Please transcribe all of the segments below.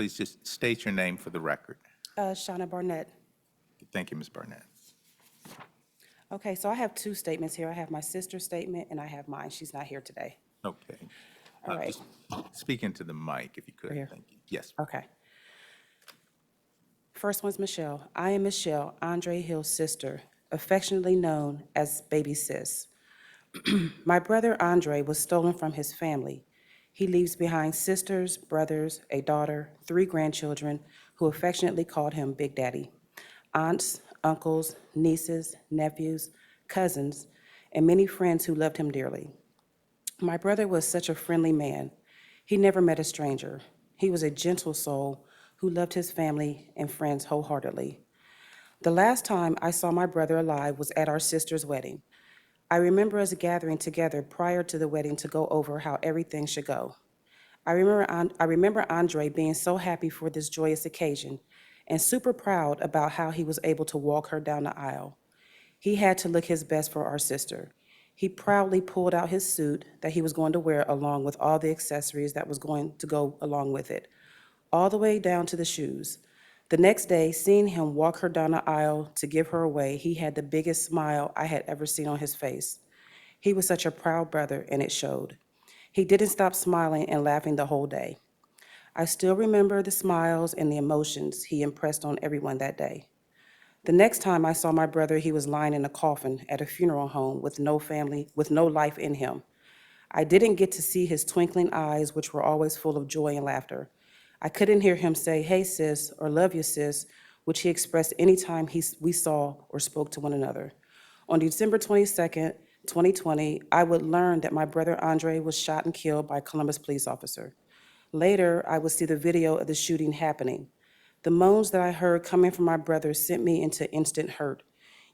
Please just state your name for the record. Shauna Barnett. Thank you, Ms. Barnett. Okay, so I have two statements here. I have my sister's statement and I have mine. She's not here today. Okay. All right. Just speak into the mic if you could. Right here. Thank you. Yes. Okay. First one's Michelle. I am Michelle, Andre Hill's sister, affectionately known as Baby Sis. My brother Andre was stolen from his family. He leaves behind sisters, brothers, a daughter, 3 grandchildren who affectionately called him Big Daddy, aunts, uncles, nieces, nephews, cousins, and many friends who loved him dearly. My brother was such a friendly man. He never met a stranger. He was a gentle soul who loved his family and friends wholeheartedly. The last time I saw my brother alive was at our sister's wedding. I remember us gathering together prior to the wedding to go over how everything should go. I remember Andre being so happy for this joyous occasion and super proud about how he was able to walk her down the aisle. He had to look his best for our sister. He proudly pulled out his suit that he was going to wear along with all the accessories that was going to go along with it, all the way down to the shoes. The next day, seeing him walk her down the aisle to give her away, he had the biggest smile I had ever seen on his face. He was such a proud brother, and it showed. He didn't stop smiling and laughing the whole day. I still remember the smiles and the emotions he impressed on everyone that day. The next time I saw my brother, he was lying in a coffin at a funeral home with no family, with no life in him. I didn't get to see his twinkling eyes, which were always full of joy and laughter. I couldn't hear him say, "Hey, sis," or "Love you, sis," which he expressed anytime we saw or spoke to one another. On December 22nd, 2020, I would learn that my brother Andre was shot and killed by a Columbus police officer. Later, I would see the video of the shooting happening. The moans that I heard coming from my brother sent me into instant hurt.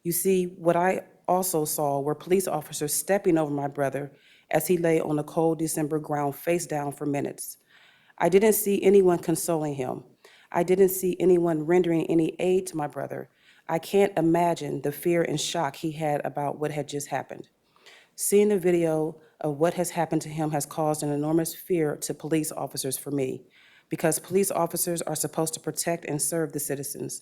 You see, what I also saw were police officers stepping over my brother as he lay on the cold December ground face down for minutes. I didn't see anyone consoling him. I didn't see anyone rendering any aid to my brother. I can't imagine the fear and shock he had about what had just happened. Seeing the video of what has happened to him has caused an enormous fear to police officers for me, because police officers are supposed to protect and serve the citizens.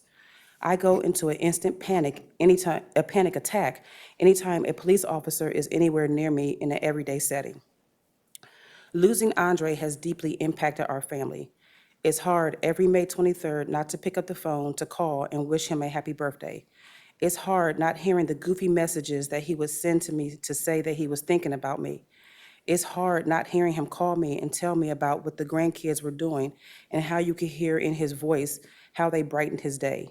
I go into an instant panic attack anytime a police officer is anywhere near me in an everyday setting. Losing Andre has deeply impacted our family. It's hard every May 23rd not to pick up the phone to call and wish him a happy birthday. It's hard not hearing the goofy messages that he would send to me to say that he was thinking about me. It's hard not hearing him call me and tell me about what the grandkids were doing and how you could hear in his voice how they brightened his day.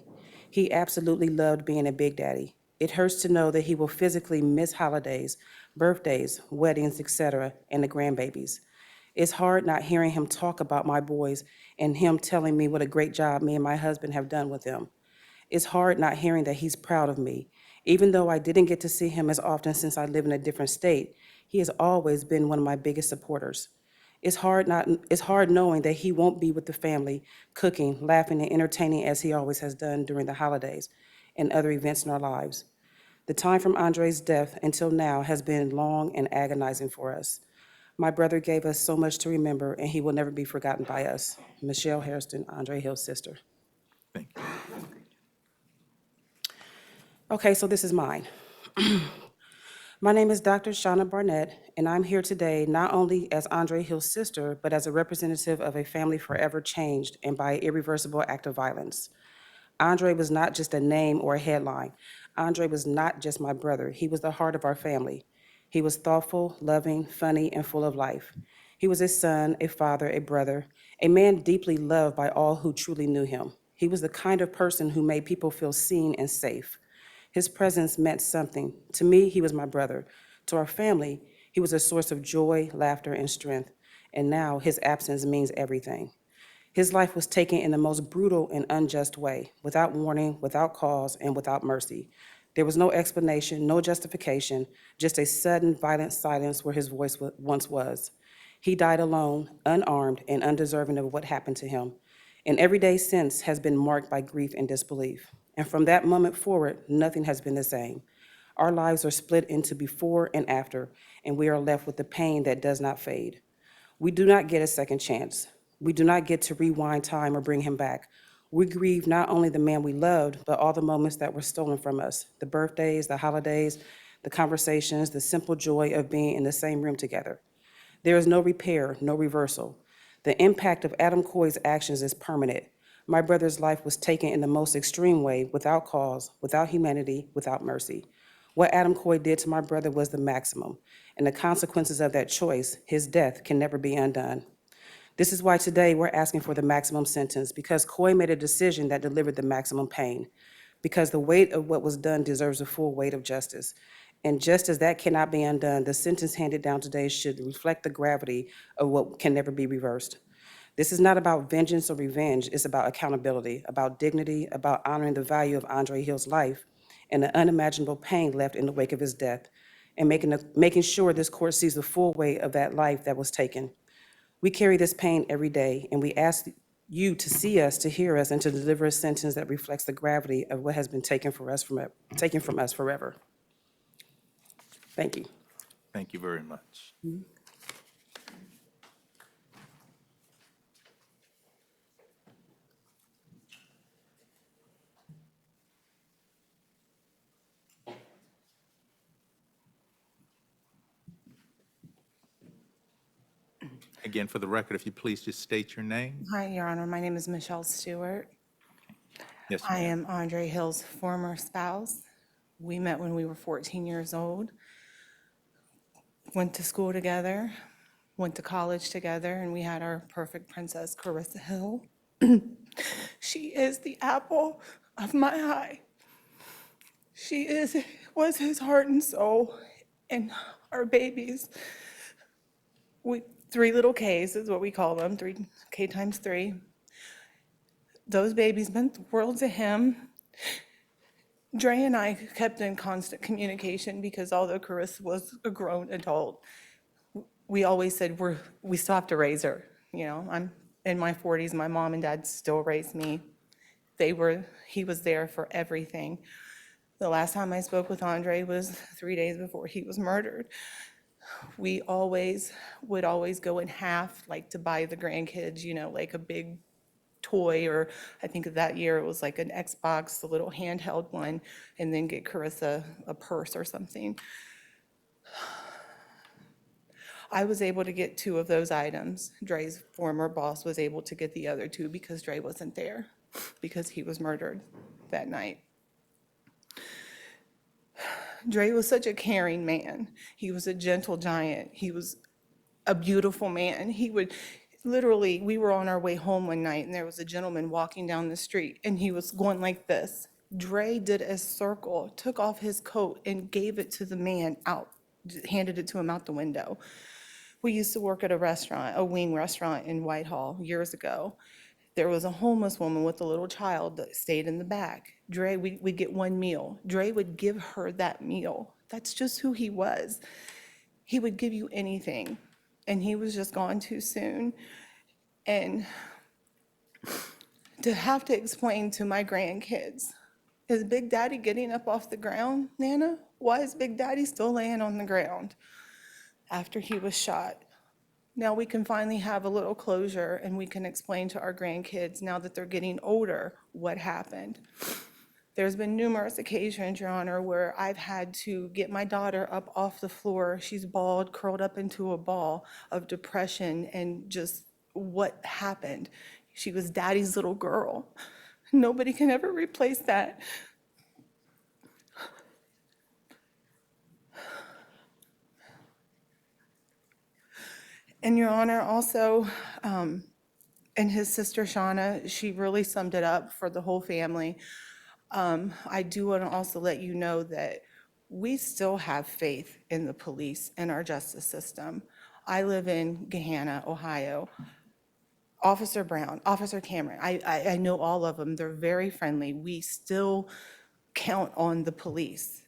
He absolutely loved being a big daddy. It hurts to know that he will physically miss holidays, birthdays, weddings, etc., and the grandbabies. It's hard not hearing him talk about my boys and him telling me what a great job me and my husband have done with them. It's hard not hearing that he's proud of me. Even though I didn't get to see him as often since I live in a different state, he has always been one of my biggest supporters. It's hard knowing that he won't be with the family, cooking, laughing, and entertaining as he always has done during the holidays and other events in our lives. The time from Andre's death until now has been long and agonizing for us. My brother gave us so much to remember, and he will never be forgotten by us. Michelle Hairston, Andre Hill's sister. Thank you. Okay, so this is mine. My name is Dr. Shauna Barnett, and I'm here today not only as Andre Hill's sister, but as a representative of a family forever changed and by irreversible act of violence. Andre was not just a name or a headline. Andre was not just my brother. He was the heart of our family. He was thoughtful, loving, funny, and full of life. He was a son, a father, a brother, a man deeply loved by all who truly knew him. He was the kind of person who made people feel seen and safe. His presence meant something. To me, he was my brother. To our family, he was a source of joy, laughter, and strength. And now his absence means everything. His life was taken in the most brutal and unjust way, without warning, without cause, and without mercy. There was no explanation, no justification, just a sudden violent silence where his voice once was. He died alone, unarmed, and undeserving of what happened to him. And every day since has been marked by grief and disbelief. And from that moment forward, nothing has been the same. Our lives are split into before and after, and we are left with the pain that does not fade. We do not get a second chance. We do not get to rewind time or bring him back. We grieve not only the man we loved, but all the moments that were stolen from us, the birthdays, the holidays, the conversations, the simple joy of being in the same room together. There is no repair, no reversal. The impact of Adam Coy's actions is permanent. My brother's life was taken in the most extreme way, without cause, without humanity, without mercy. What Adam Coy did to my brother was the maximum, and the consequences of that choice, his death, can never be undone. This is why today we're asking for the maximum sentence, because Coy made a decision that delivered the maximum pain, because the weight of what was done deserves the full weight of justice. And just as that cannot be undone, the sentence handed down today should reflect the gravity of what can never be reversed. This is not about vengeance or revenge, it's about accountability, about dignity, about honoring the value of Andre Hill's life and the unimaginable pain left in the wake of his death, and making sure this court sees the full weight of that life that was taken. We carry this pain every day, and we ask you to see us, to hear us, and to deliver a sentence that reflects the gravity of what has been taken from us forever. Thank you. Thank you very much. Again, for the record, if you please just state your name. Hi, Your Honor. My name is Michelle Stewart. Yes, I ma'am. am Andre Hill's former spouse. We met when we were 14 years old, went to school together, went to college together, and we had our perfect princess, Cararissa Hill. She is the apple of my eye. Was his heart and soul, and our babies. Three little Ks is what we call them, 3K times 3. Those babies meant the world to him. Dre and I kept in constant communication because although Carissa was a grown adult, we always said we still have to raise her. You know, I'm in my 40s, my mom and dad still raised me. He was there for everything. The last time I spoke with Andre was 3 days before he was murdered. We would always go in half, like to buy the grandkids, you know, like a big toy, or I think that year it was like an Xbox, the little handheld one, and then get Carissa a purse or something. I was able to get 2 of those items. Dre's former boss was able to get the other 2 because Dre wasn't there, because he was murdered that night. Dre was such a caring man. He was a gentle giant. He was a beautiful man. Literally, we were on our way home one night, and there was a gentleman walking down the street, and he was going like this. Dre did a circle, took off his coat, and gave it to the man handed it to him out the window. We used to work at a wing restaurant in Whitehall years ago. There was a homeless woman with a little child that stayed in the back. Dre, we'd get one meal. Dre would give her that meal. That's just who he was. He would give you anything, and he was just gone too soon. And to have to explain to my grandkids, is Big Daddy getting up off the ground, Nana? Why is Big Daddy still laying on the ground after he was shot? Now we can finally have a little closure, and we can explain to our grandkids, now that they're getting older, what happened. There's been numerous occasions, Your Honor, where I've had to get my daughter up off the floor. She's bald, curled up into a ball of depression and just what happened. She was Daddy's little girl. Nobody can ever replace that. And Your Honor, also, and his sister Shauna, she really summed it up for the whole family. I do want to also let you know that we still have faith in the police and our justice system. I live in Gahanna, Ohio. Officer Brown, Officer Cameron, I know all of them. They're very friendly. We still count on the police.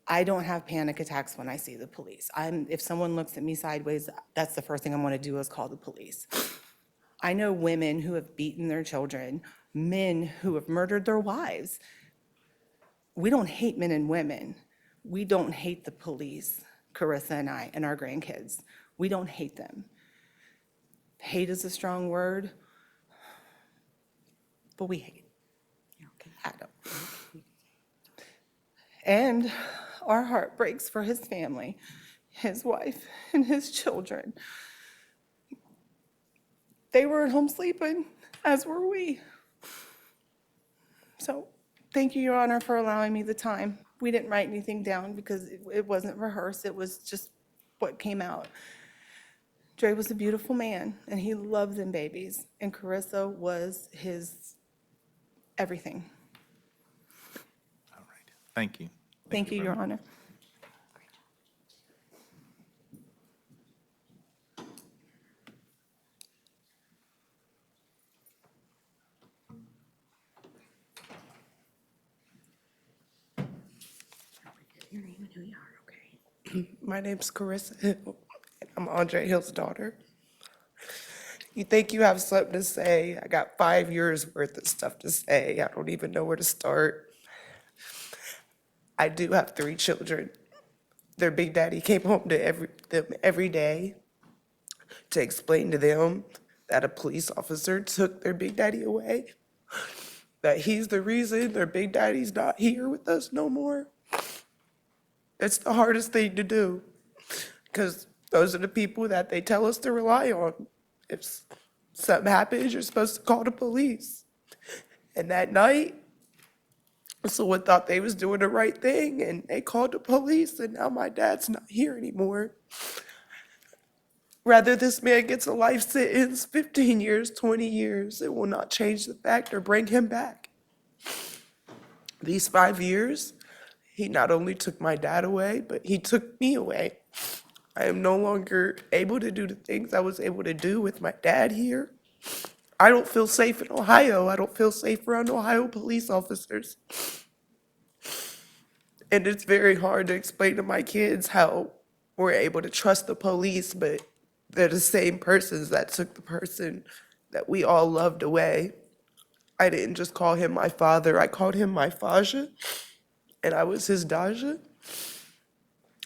I don't have panic attacks when I see the police. If someone looks at me sideways, that's the first thing I'm going to do is call the police. I know women who have beaten their children, men who have murdered their wives. We don't hate men and women. We don't hate the police, Carissa and I, and our grandkids. We don't hate them. hate is a strong word, but we hate Adam. And our heart breaks for his family, his wife, and his children. They were at home sleeping, as were we. So, thank you, Your Honor, for allowing me the time. We didn't write anything down because it wasn't rehearsed. It was just what came out. Dre was a beautiful man, and he loved them babies, and Carissa was his everything. All right. Thank you. Thank you, very Your much. Honor. Your name and who you are, okay? My name's Cararissa Hill, and I'm Andre Hill's daughter. You think you have something to say? I got 5 years worth of stuff to say. I don't even know where to start. I do have 3 children. Their big daddy came home to them every day to explain to them that a police officer took their big daddy away, that he's the reason their big daddy's not here with us no more. It's the hardest thing to do, because those are the people that they tell us to rely on. If something happens, you're supposed to call the police. And that night, someone thought they was doing the right thing, and they called the police, and now my dad's not here anymore. Whether this man gets a life sentence, 15 years, 20 years, it will not change the fact or bring him back. These 5 years, he not only took my dad away, but he took me away. I am no longer able to do the things I was able to do with my dad here. I don't feel safe in Ohio. I don't feel safe around Ohio police officers. And it's very hard to explain to my kids how we're able to trust the police, but they're the same persons that took the person that we all loved away. I didn't just call him my father, I called him my Faja. And I was his Daja,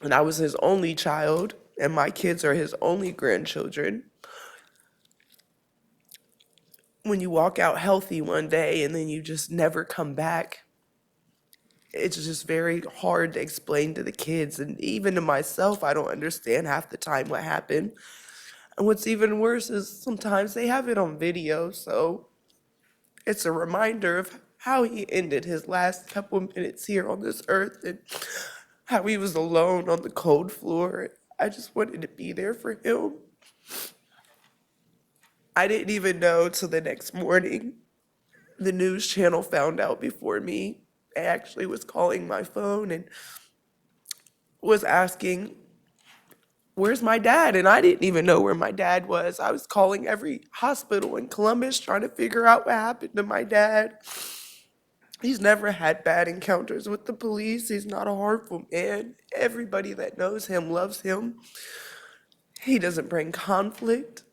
and I was his only child, and my kids are his only grandchildren. When you walk out healthy one day and then you just never come back, it's just very hard to explain to the kids, and even to myself, I don't understand half the time what happened. And what's even worse is sometimes they have it on video, so it's a reminder of how he ended his last couple minutes here on this earth and how he was alone on the cold floor. I just wanted to be there for him. I didn't even know till the next morning. The news channel found out before me. They actually was calling my phone and was asking, where's my dad? And I didn't even know where my dad was. I was calling every hospital in Columbus trying to figure out what happened to my dad. He's never had bad encounters with the police. He's not a harmful man. Everybody that knows him loves him. He doesn't bring conflict.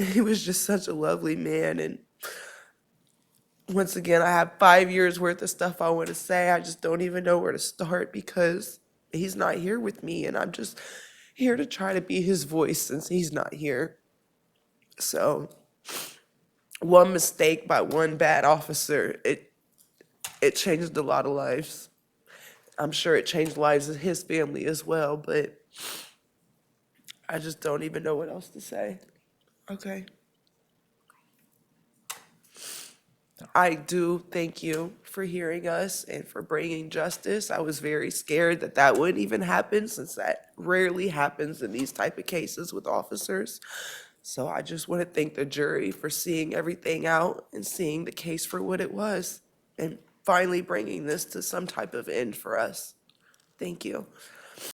He was just such a lovely man. And once again, I have 5 years worth of stuff I want to say. I just don't even know where to start because he's not here with me. And I'm just here to try to be his voice since he's not here. So one mistake by one bad officer, it changed a lot of lives. I'm sure it changed lives of his family as well, but I just don't even know what else to say. Okay. I do thank you for hearing us and for bringing justice. I was very scared that that wouldn't even happen since that rarely happens in these type of cases with officers. So I just want to thank the jury for seeing everything out and seeing the case for what it was and finally bringing this to some type of end for us. Thank you.